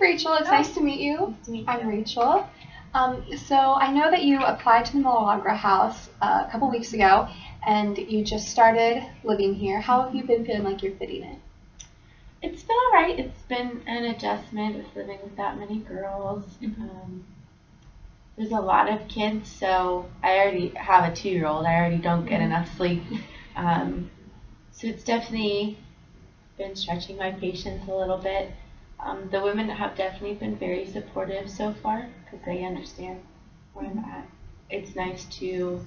Rachel. It's nice to meet you. Nice to meet you. I'm Rachel. So I know that you applied to the Milagro House a couple weeks ago, and you just started living here. How have you been feeling like you're fitting in? It's been all right. It's been an adjustment with living with that many girls. There's a lot of kids, so I already have a 2-year-old. I already don't get enough sleep. So it's definitely been stretching my patience a little bit. The women have definitely been very supportive so far because they understand where I'm at. It's nice to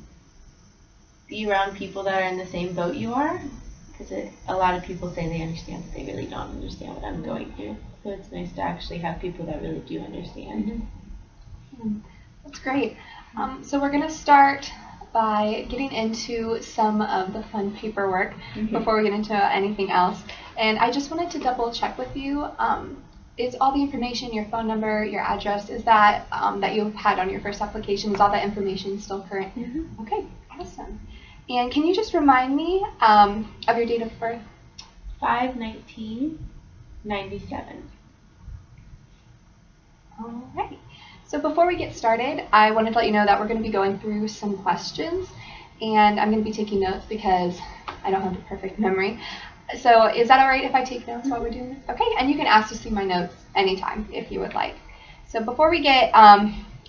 be around people that are in the same boat you are, because a lot of people say they understand, but they really don't understand what I'm going through. So it's nice to actually have people that really do understand. That's great. So we're going to start by getting into some of the fun paperwork before we get into anything else. And I just wanted to double check with you. Is all the information, your phone number, your address, is that that you had on your first application, is all that information still current? Okay, awesome. And can you just remind me of your date of birth? 5/19/97. All right. So before we get started, I wanted to let you know that we're going to be going through some questions, and I'm going to be taking notes because I don't have the perfect memory. So is that all right if I take notes while we're doing this? Okay, and you can ask to see my notes anytime if you would like. So before we get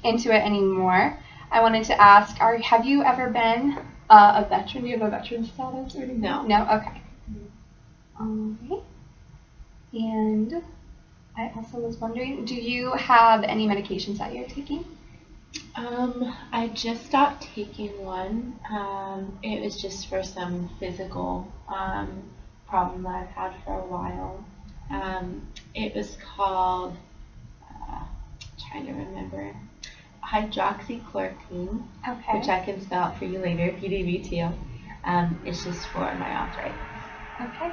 into it anymore, I wanted to ask, have you ever been a veteran? Do you have a veteran status or anything? No. No? Okay. All right. And I also was wondering, do you have any medications that you're taking? I just stopped taking one. It was just for some physical problem that I've had for a while. It was called, trying to remember, hydroxychloroquine, Okay. which I can spell out for you later if you need me to. It's just for my arthritis. Okay.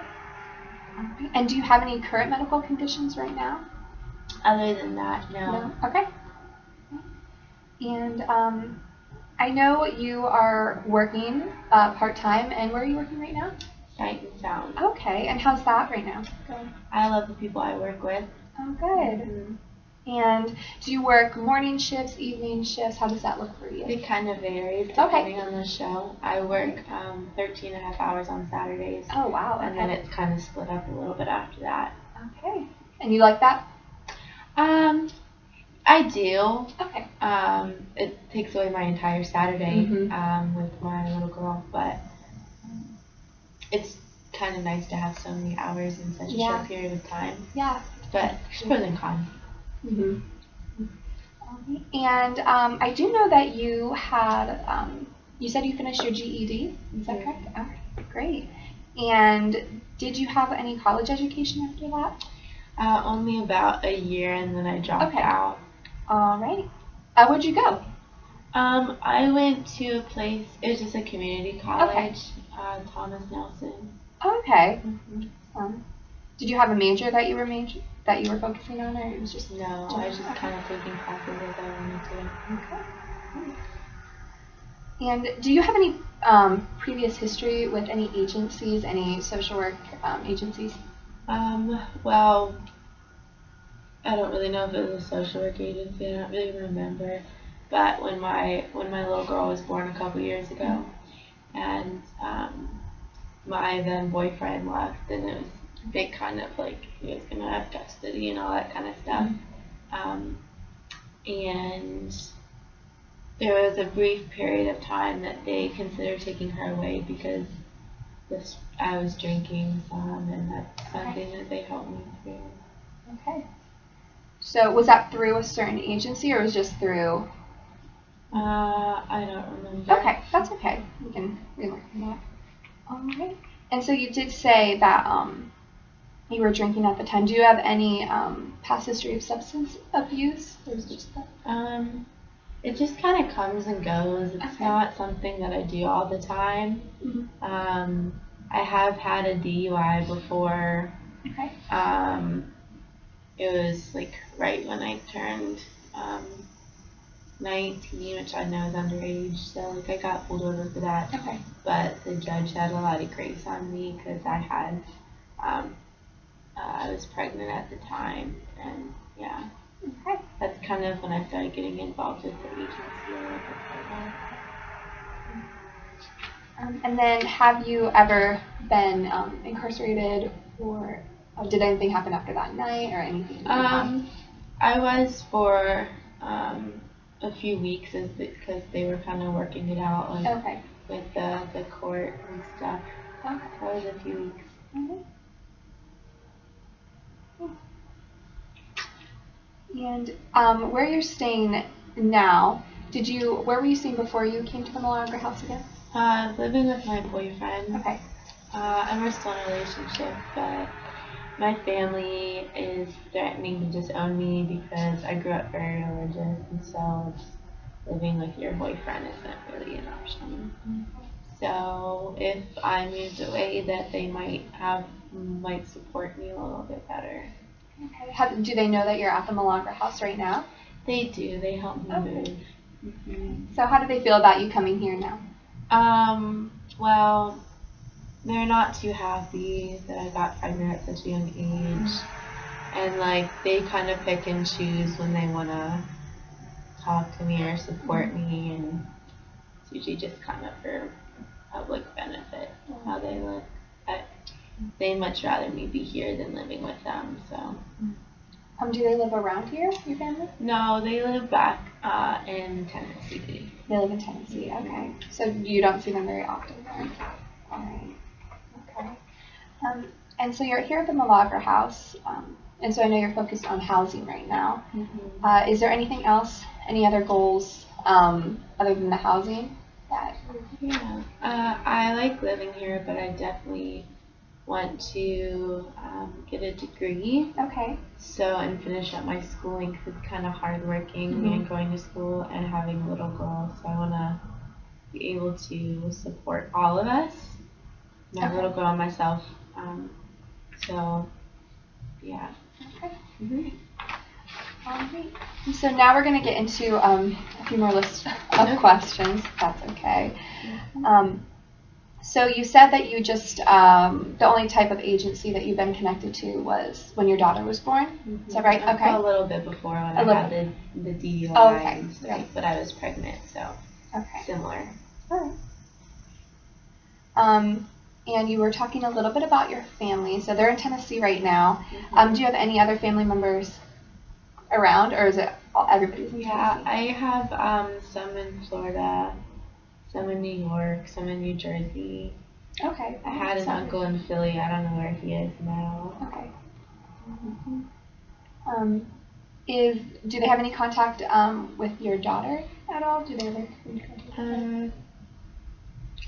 All right. And do you have any current medical conditions right now? Other than that, no. Okay. And I know you are working part-time, and where are you working right now? Sight and sound. Okay, and how's that right now going? I love the people I work with. Oh, good. And do you work morning shifts, evening shifts? How does that look for you? It kind of varies depending on the show. I work 13 and a half hours on Saturdays. Oh, wow. And then it's kind of split up a little bit after that. Okay. And you like that? I do. Okay. It takes away my entire Saturday with my little girl, but it's kind of nice to have so many hours in such a short period of time. Yeah. But pros and cons. And I do know that you had, you said you finished your GED, is that correct? Okay, great. And did you have any college education after that? Only about a year, and then I dropped out. All right. Where'd you go? I went to a place, it was just a community college, Thomas Nelson. Okay. Did you have a major that you were focusing on, or it was just No, I was just kind of taking classes as I wanted to. Okay. And do you have any previous history with any agencies, any social work agencies? Well, I don't really know if it was a social work agency. I don't really remember. But when my little girl was born a couple years ago, and my then boyfriend left, and it was big kind of like he was gonna have custody and all that kind of stuff. And there was a brief period of time that they considered taking her away because I was drinking some, and that's something that they helped me through. Okay. So was that through a certain agency, or was it just through? I don't remember. Okay, that's okay. We can relook at that. All right. And so you did say that you were drinking at the time. Do you have any past history of substance abuse, or is it just that? It just kind of comes and goes. It's not something that I do all the time. I have had a DUI before. Okay. It was like right when I turned 19, which I know is underage, so like I got pulled over for that. Okay. But the judge had a lot of grace on me because I had I was pregnant at the time, and yeah, Okay. that's kind of when I started getting involved with the agency a little bit more. And then, have you ever been incarcerated, or did anything happen after that night, or anything? I was for a few weeks, because they were kind of working it out, like, Okay. with the court and stuff. Okay. That was a few weeks. Mm-hmm. And where you're staying now, where were you staying before you came to the Milagro house again? Living with my boyfriend. Okay. And we're still in a relationship, but my family is threatening to disown me because I grew up very religious, and so living with your boyfriend isn't really an option. So if I moved away, that they might support me a little bit better. Okay. Do they know that you're at the Milagro house right now? They do. They help me move. Mm-hmm. So how do they feel about you coming here now? Well, they're not too happy that I got pregnant at such a young age. And, like, they kind of pick and choose when they want to talk to me or support me, and it's usually just kind of for public benefit, how they look. They'd much rather me be here than living with them, so. Do they live around here, your family? No, they live back in Tennessee. They live in Tennessee, okay. So you don't see them very often then? All right, okay. And so you're here at the Milagro house, and so I know you're focused on housing right now. Mm-hmm. Is there anything else, any other goals other than the housing? Yeah, I like living here, but I definitely want to get a degree. Okay. And finish up my schooling, because it's kind of hardworking and going to school and having a little girl. So I want to be able to support all of us, my little girl and myself. So yeah. Okay. Mm-hmm. All right. So now we're going to get into a few more lists of questions, if that's okay. So you said that you just, the only type of agency that you've been connected to was when your daughter was born? Mm-hmm. Is that right? Okay. A little bit before when I had the DUI and stuff, right. But I was pregnant, so similar. All right. And you were talking a little bit about your family. So they're in Tennessee right now. Mm-hmm. Do you have any other family members around, or is it everybody's in Tennessee? Yeah, I have some in Florida, some in New York, some in New Jersey. Okay. I had an uncle in Philly. I don't know where he is now. Okay. Mm-hmm. Do they have any contact with your daughter at all? Do they ever contact?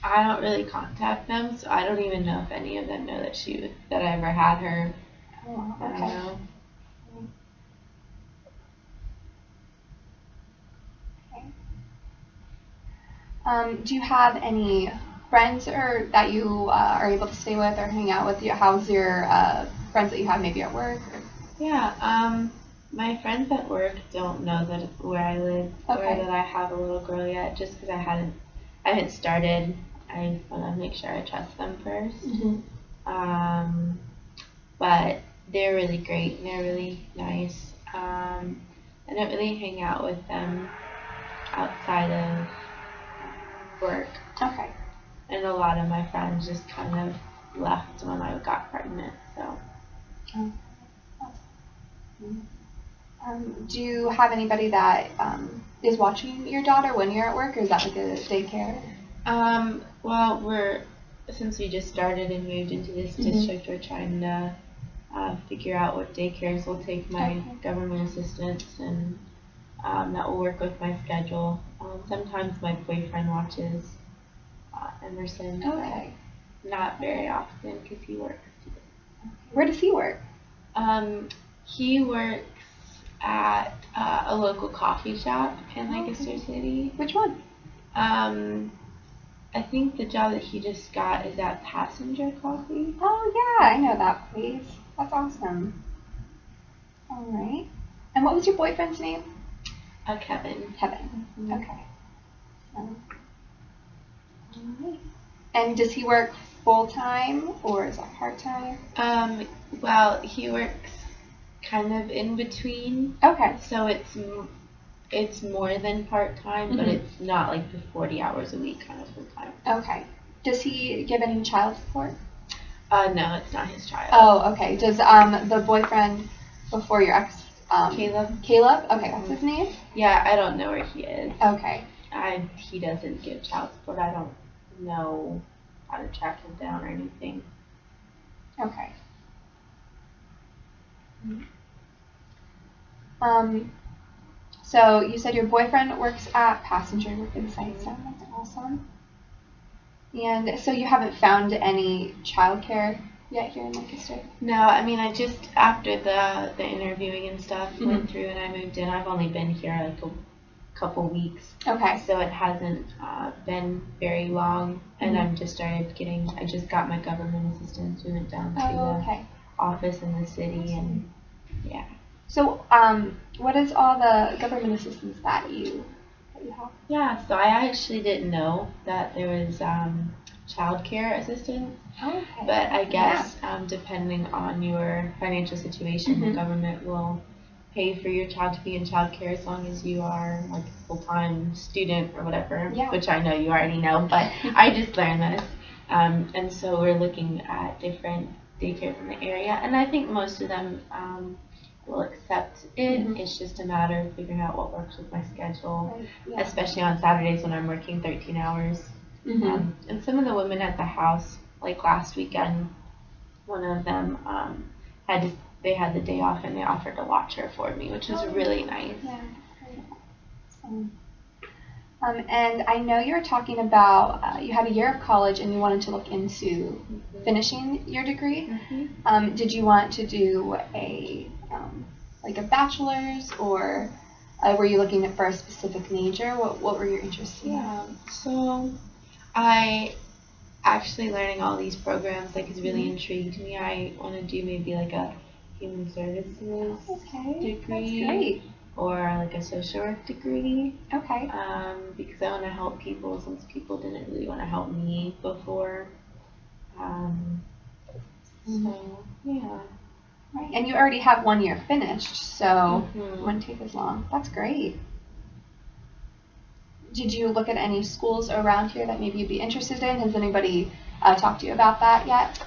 I don't really contact them, so I don't even know if any of them know that I ever had her. Oh, okay. I don't know. Do you have any friends or that you are able to stay with or hang out with? How's your friends that you have maybe at work? Yeah, my friends at work don't know where I live or that I have a little girl yet, just because I haven't started. I want to make sure I trust them first. Mm-hmm. But they're really great and they're really nice. I don't really hang out with them outside of work. Okay. And a lot of my friends just kind of left when I got pregnant, so. Do you have anybody that is watching your daughter when you're at work, or is that like a daycare? Well, since we just started and moved into this district, we're trying to figure out what daycares will take my government assistance, and that will work with my schedule. Sometimes my boyfriend watches Emerson, but not very often because he works too. Where does he work? He works at a local coffee shop in Lancaster City. Which one? I think the job that he just got is at Passenger Coffee. Oh yeah, I know that place. That's awesome. All right. And what was your boyfriend's name? Kevin. Kevin. Okay. All right. And does he work full-time or is that part-time? Well, he works kind of in between, Okay. so it's more than part-time, but it's not like the 40 hours a week kind of full-time. Okay. Does he give any child support? No, it's not his child. Oh, okay. Does the boyfriend before your ex, Caleb? Caleb? Okay, that's his name? Yeah, I don't know where he is. Okay. He doesn't give child support. I don't know how to track him down or anything. Okay. So you said your boyfriend works at Passenger Within Sight Sound. That's awesome. And so you haven't found any childcare yet here in Lancaster? No, I mean, I just, after the interviewing and stuff went through and I moved in, I've only been here like a couple weeks. Okay. So it hasn't been very long, and I just got my government assistance. We went down to the office in the city, and yeah. So, what is all the government assistance that you have? Yeah, so I actually didn't know that there was child care assistance. Okay. But I guess depending on your financial situation, the government will pay for your child to be in child care as long as you are like a full-time student or whatever, which I know you already know, but I just learned this. And so we're looking at different daycares in the area, and I think most of them will accept it. It's just a matter of figuring out what works with my schedule, especially on Saturdays when I'm working 13 hours. And some of the women at the house, like last weekend, one of them they had the day off and they offered to watch her for me, which was really nice. Yeah. And I know you were talking about you had a year of college and you wanted to look into finishing your degree. Did you want to do a like a bachelor's, or were you looking for a specific major? What were your interests in? So I actually learning all these programs has really intrigued me. I want to do maybe like a human services degree. That's great. Or like a social work degree. Okay. Because I want to help people since people didn't really want to help me before. So yeah. Right. And you already have 1 year finished, so it wouldn't take as long. That's great. Did you look at any schools around here that maybe you'd be interested in? Has anybody talked to you about that yet?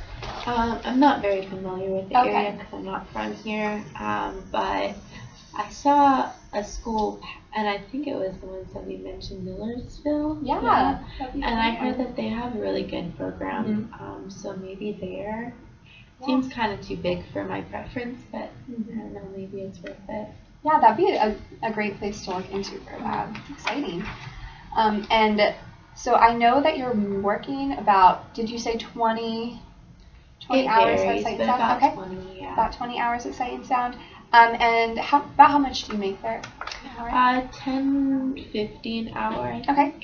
I'm not very familiar with the area because I'm not from here, but I saw a school, and I think it was the ones that we mentioned, Millersville. Yeah. And I heard that they have a really good program, so maybe there. Seems kind of too big for my preference, but I don't know, maybe it's worth it. Yeah, that'd be a great place to look into for that. It's exciting. And so I know that you're working about, did you say 20 hours at Sight and Sound? About 20, yeah. About 20 hours at Sight and Sound. And about how much do you make there? $10.50 an hour. Okay.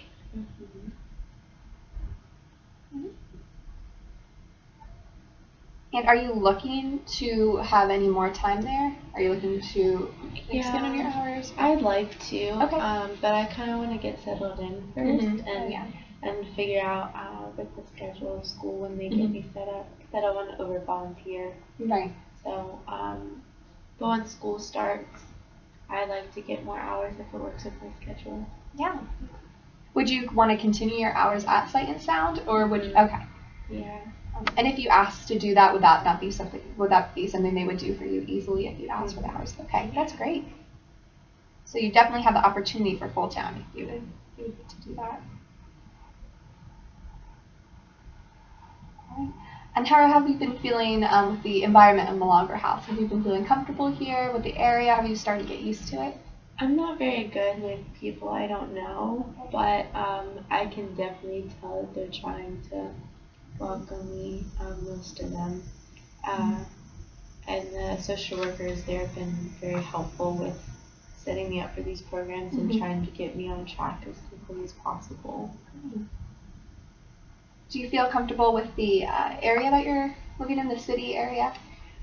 And are you looking to have any more time there? Are you looking to expand on your hours? I'd like to. Okay. But I kind of want to get settled in first and figure out with the schedule of school when they get me set up. Because I don't want to over volunteer. Right. So, but when school starts, I'd like to get more hours if it works with my schedule. Yeah. Would you want to continue your hours at Sight and Sound, or would you? Okay. Yeah. And if you asked to do that, would that be something they would do for you easily if you asked for the hours? Okay, that's great. So you definitely have the opportunity for full time if you would get to do that. All right. And how have you been feeling with the environment in the Longer House? Have you been feeling comfortable here with the area? Have you started to get used to it? I'm not very good with people I don't know, but I can definitely tell that they're trying to welcome me, most of them. And the social workers there have been very helpful with setting me up for these programs and trying to get me on track as quickly as possible. Do you feel comfortable with the area that you're living in, the city area?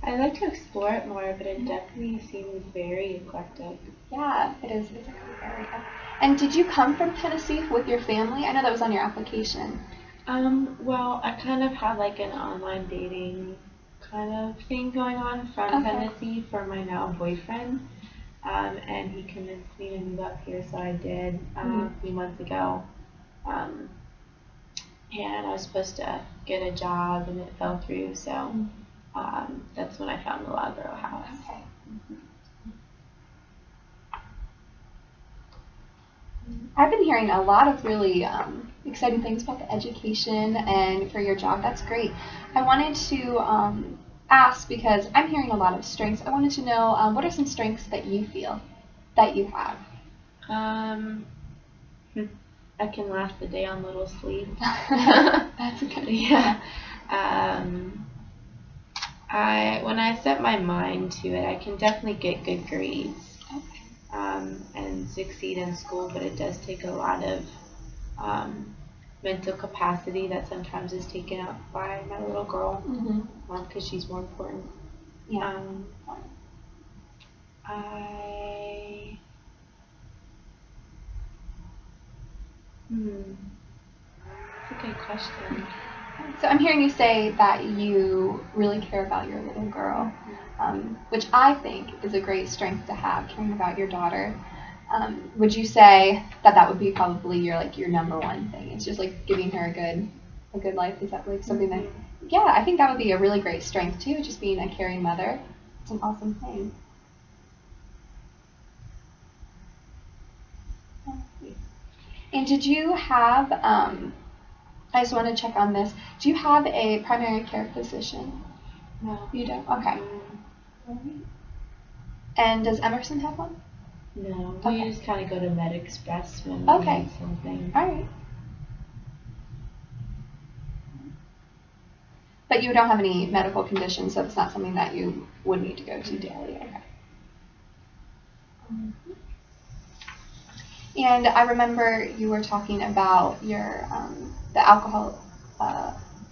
I'd like to explore it more, but it definitely seems very eclectic. Yeah, it is. It's a great area. And did you come from Tennessee with your family? I know that was on your application. Well, I kind of had like an online dating kind of thing going on from Okay. Tennessee for my now boyfriend. And he convinced me to move up here, so I did a few months ago. Um, and I was supposed to get a job, and it fell through, so that's when I found the Lodboro house. Okay. I've been hearing a lot of really exciting things about the education and for your job. That's great. I wanted to ask, because I'm hearing a lot of strengths, I wanted to know what are some strengths that you feel that you have? I can last a day on little sleep. That's a good. Yeah. When I set my mind to it, I can definitely get good grades. Okay. And succeed in school, but it does take a lot of mental capacity that sometimes is taken up by my little girl, because she's more important. Yeah. That's a good question. So I'm hearing you say that you really care about your little girl, which I think is a great strength to have, caring about your daughter. Would you say that that would be probably your number one thing? It's just like giving her a good life. Is that like something that? Yeah, I think that would be a really great strength too. Just being a caring mother. It's an awesome thing. And did you have? I just want to check on this. Do you have a primary care physician? No. You don't? Okay. And does Emerson have one? No. We just kind of go to MedExpress when we need something. All right. But you don't have any medical conditions, so it's not something that you would need to go to daily. Okay. And I remember you were talking about your the alcohol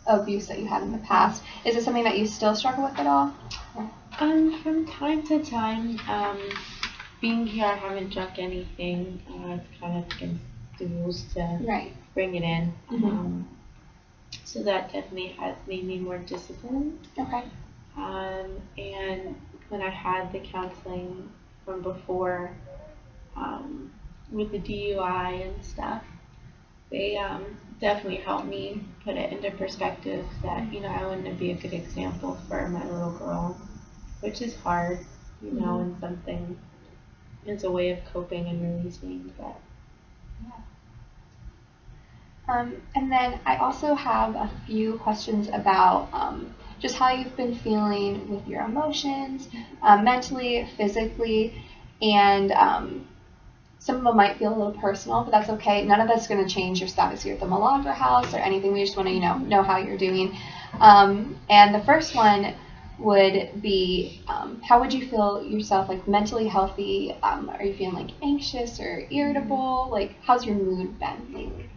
abuse that you had in the past. Is it something that you still struggle with at all? From time to time. Being here, I haven't drunk anything. It's kind of against the rules to bring it in. So that definitely has made me more disciplined. Okay. And when I had the counseling from before, with the DUI and stuff, they definitely helped me put it into perspective that, I wouldn't be a good example for my little girl, which is hard, and something is a way of coping and releasing, but and then I also have a few questions about just how you've been feeling with your emotions, mentally, physically, and some of them might feel a little personal, but that's okay. None of that's going to change your status here at the Milagro House or anything. We just want to, know how you're doing. And the first one would be, how would you feel yourself, like mentally healthy? Are you feeling like anxious or irritable? Like, how's your mood been lately?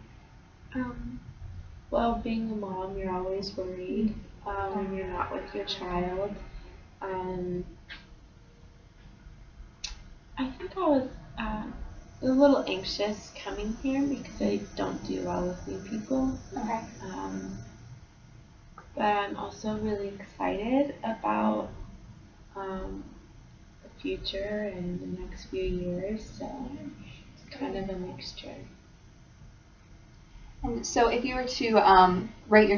Well, being a mom, you're always worried when you're not with your child. I think I was a little anxious coming here because I don't do well with new people. Okay. But I'm also really excited about the future and the next few years, so it's kind of a mixture. And so if you were to rate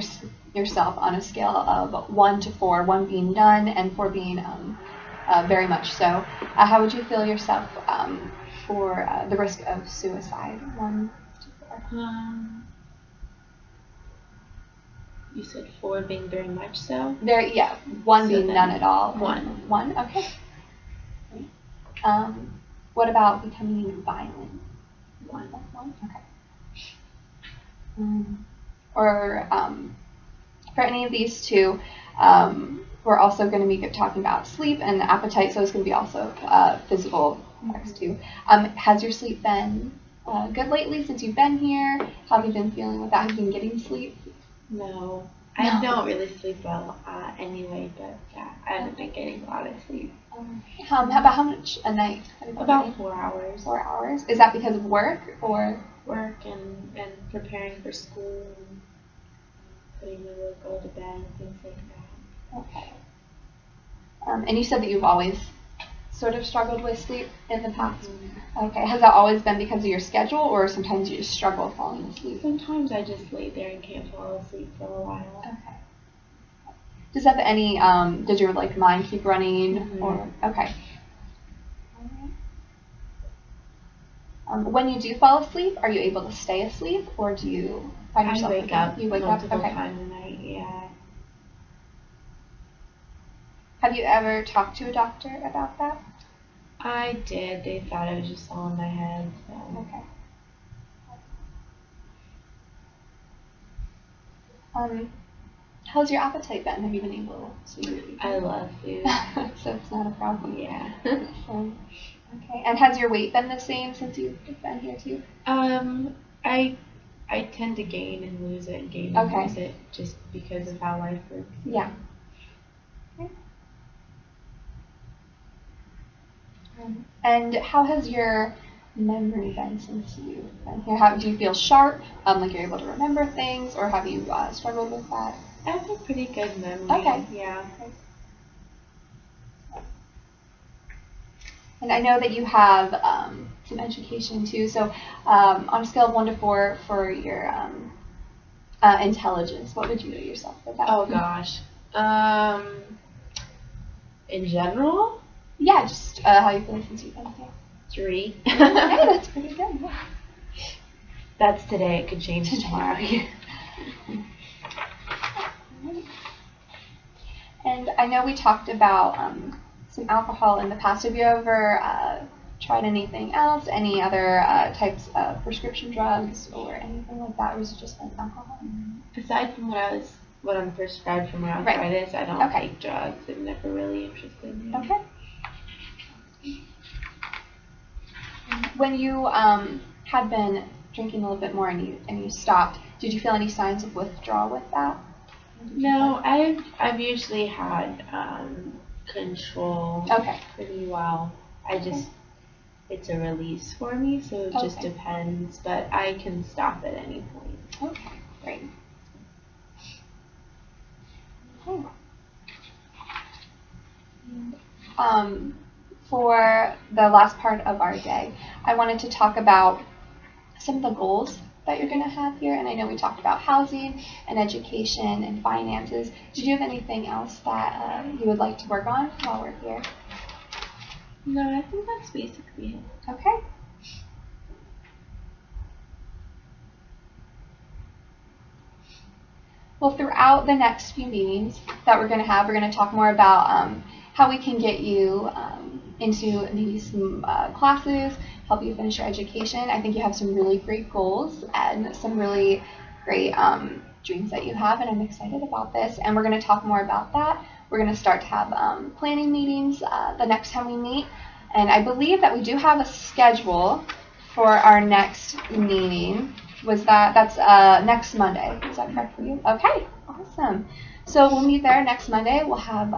yourself on a scale of 1 to 4, 1 being none and 4 being very much so, how would you feel yourself for the risk of suicide? 1 to 4. You said 4 being very much so? 1 so being none at all. 1. 1, okay. What about becoming violent? 1, okay. Or for any of these two, we're also going to be talking about sleep and appetite, so it's going to be also physical next too. Has your sleep been good lately since you've been here? How have you been feeling with that? Have you been getting sleep? No. I don't really sleep well anyway, but yeah, I haven't been getting a lot of sleep. How much a night? About 4 hours. 4 hours? Is that because of work or? Work and preparing for school. putting the little girl to bed, things like that. Okay. And you said that you've always sort of struggled with sleep in the past? Mm-hmm. Okay. Has that always been because of your schedule, or sometimes you just struggle falling asleep? Sometimes I just lay there and can't fall asleep for a while. Okay. Does that have any, does your like mind keep running? Mm-hmm. Or okay. When you do fall asleep, are you able to stay asleep, or do you find yourself I wake up You wake up? multiple Okay. times a night, yeah. Have you ever talked to a doctor about that? I did. They thought it was just all in my head. So. Okay. How's your appetite been? Have you been able to eat? I love food. So it's not a problem. Yeah. Okay. And has your weight been the same since you've been here too? I tend to gain and lose it, gain and lose it, just because of how life works. Yeah. Okay. And how has your memory been since you've been here? How do you feel sharp? Like you're able to remember things, or have you struggled with that? I have a pretty good memory. Okay. Yeah. Okay. And I know that you have some education too. So on a scale of 1 to 4 for your intelligence, what would you rate yourself for that? Oh gosh. In general? Yeah, just how you feel since you've been here. 3. Okay, that's pretty good. Yeah. That's today. It could change tomorrow. And I know we talked about some alcohol in the past. Have you ever tried anything else? Any other types of prescription drugs or anything like that? Or has it just been alcohol? Aside from what I'm prescribed for my arthritis, I don't take drugs. I'm never really interested in it. Okay. When you had been drinking a little bit more and you stopped, did you feel any signs of withdrawal with that? No, I've usually had control pretty well. It's a release for me, so it just depends, but I can stop at any point. Okay, great. Okay. For the last part of our day, I wanted to talk about some of the goals that you're going to have here, and I know we talked about housing and education and finances. Did you have anything else that you would like to work on while we're here? No, I think that's basically it. Okay. Well, throughout the next few meetings that we're going to talk more about how we can get you into maybe some classes, help you finish your education. I think you have some really great goals and some really great dreams that you have, and I'm excited about this. And we're going to talk more about that. We're going to start to have planning meetings the next time we meet. And I believe that we do have a schedule for our next meeting. That's next Monday. Is that correct for you? Okay, awesome. So we'll meet there next Monday. We'll have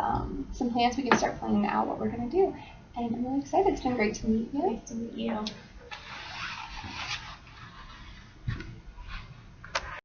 some plans. We can start planning out what we're going to do. And I'm really excited. It's been great to meet you. Nice to meet you.